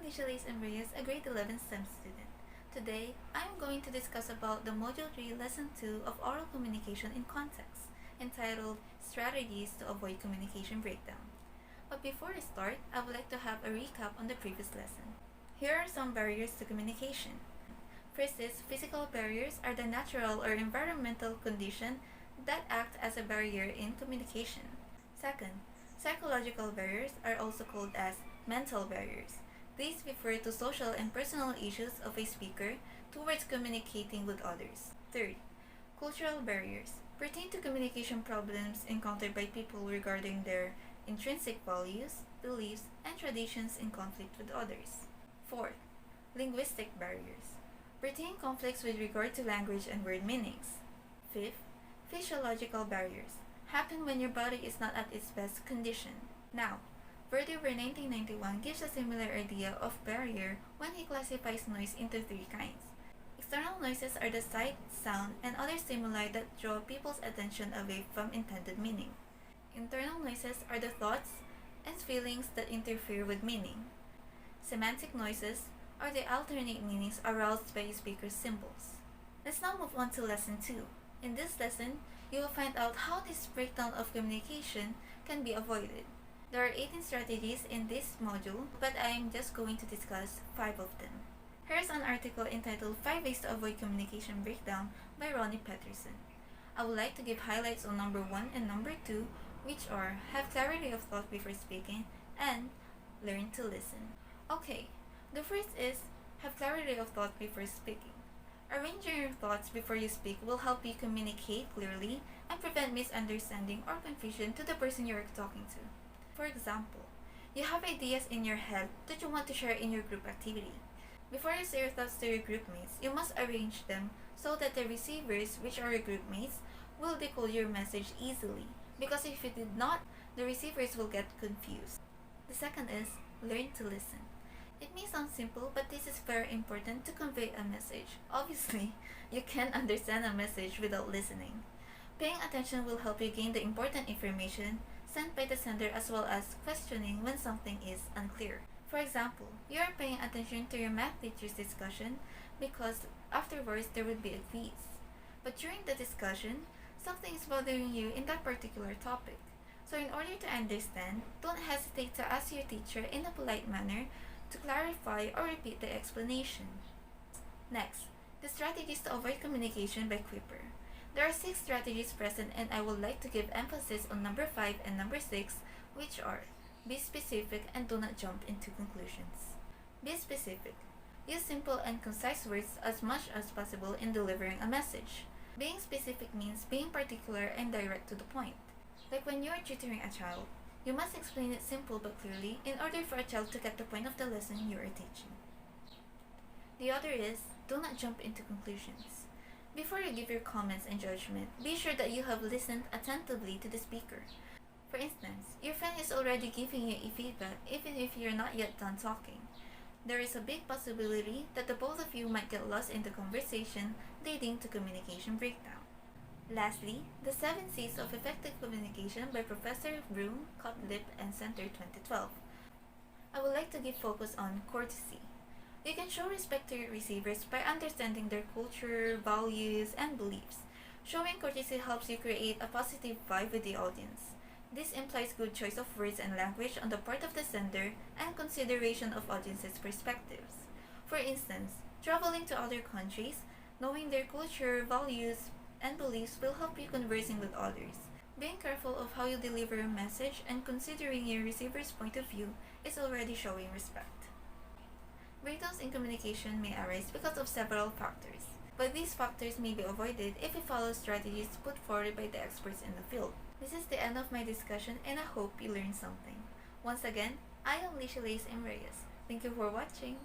Lichalis and Reyes, a grade 11 STEM student. Today, I am going to discuss about the Module 3 Lesson 2 of Oral Communication in Context, entitled Strategies to Avoid Communication Breakdown. But before I start, I would like to have a recap on the previous lesson. Here are some barriers to communication. First is, physical barriers are the natural or environmental condition that act as a barrier in communication. Second, psychological barriers are also called as mental barriers. These refer to social and personal issues of a speaker towards communicating with others. Third, cultural barriers pertain to communication problems encountered by people regarding their intrinsic values, beliefs, and traditions in conflict with others. Fourth, linguistic barriers pertain conflicts with regard to language and word meanings. Fifth, physiological barriers happen when your body is not at its best condition. Now, Verdiver 1991 gives a similar idea of barrier when he classifies noise into three kinds. External noises are the sight, sound, and other stimuli that draw people's attention away from intended meaning. Internal noises are the thoughts and feelings that interfere with meaning. Semantic noises are the alternate meanings aroused by a speaker's symbols. Let's now move on to Lesson 2. In this lesson, you will find out how this breakdown of communication can be avoided. There are 18 strategies in this module, but I am just going to discuss 5 of them. Here's an article entitled 5 Ways to Avoid Communication Breakdown by Ronnie Peterson. I would like to give highlights on number 1 and number 2, which are have clarity of thought before speaking and learn to listen. Okay, the first is have clarity of thought before speaking. Arranging your thoughts before you speak will help you communicate clearly and prevent misunderstanding or confusion to the person you are talking to. For example, you have ideas in your head that you want to share in your group activity. Before you say your thoughts to your group mates, you must arrange them so that the receivers, which are your group mates, will decode your message easily. Because if you did not, the receivers will get confused. The second is learn to listen. It may sound simple, but this is very important to convey a message. Obviously, you can't understand a message without listening. Paying attention will help you gain the important information sent by the sender as well as questioning when something is unclear. For example, you are paying attention to your math teacher's discussion because afterwards there will be a quiz. But during the discussion, something is bothering you in that particular topic. So in order to understand, don't hesitate to ask your teacher in a polite manner to clarify or repeat the explanation. Next, the strategies to avoid communication by Quipper. There are 6 strategies present, and I would like to give emphasis on number 5 and number 6, which are be specific and do not jump into conclusions. Be specific. Use simple and concise words as much as possible in delivering a message. Being specific means being particular and direct to the point. Like when you are tutoring a child, you must explain it simple but clearly in order for a child to get the point of the lesson you are teaching. The other is, do not jump into conclusions. Before you give your comments and judgment, be sure that you have listened attentively to the speaker. For instance, your friend is already giving you a feedback even if you're not yet done talking. There is a big possibility that the both of you might get lost in the conversation, leading to communication breakdown. Lastly, the 7 C's of Effective Communication by Professor Broom, Cutlip, and Center 2012. I would like to give focus on courtesy. You can show respect to your receivers by understanding their culture, values, and beliefs. Showing courtesy helps you create a positive vibe with the audience. This implies good choice of words and language on the part of the sender and consideration of audience's perspectives. For instance, traveling to other countries, knowing their culture, values, and beliefs will help you conversing with others. Being careful of how you deliver a message and considering your receiver's point of view is already showing respect. Breakdowns in communication may arise because of several factors, but these factors may be avoided if you follow strategies put forward by the experts in the field. This is the end of my discussion, and I hope you learned something. Once again, I am Lichalis and Reyes. Thank you for watching.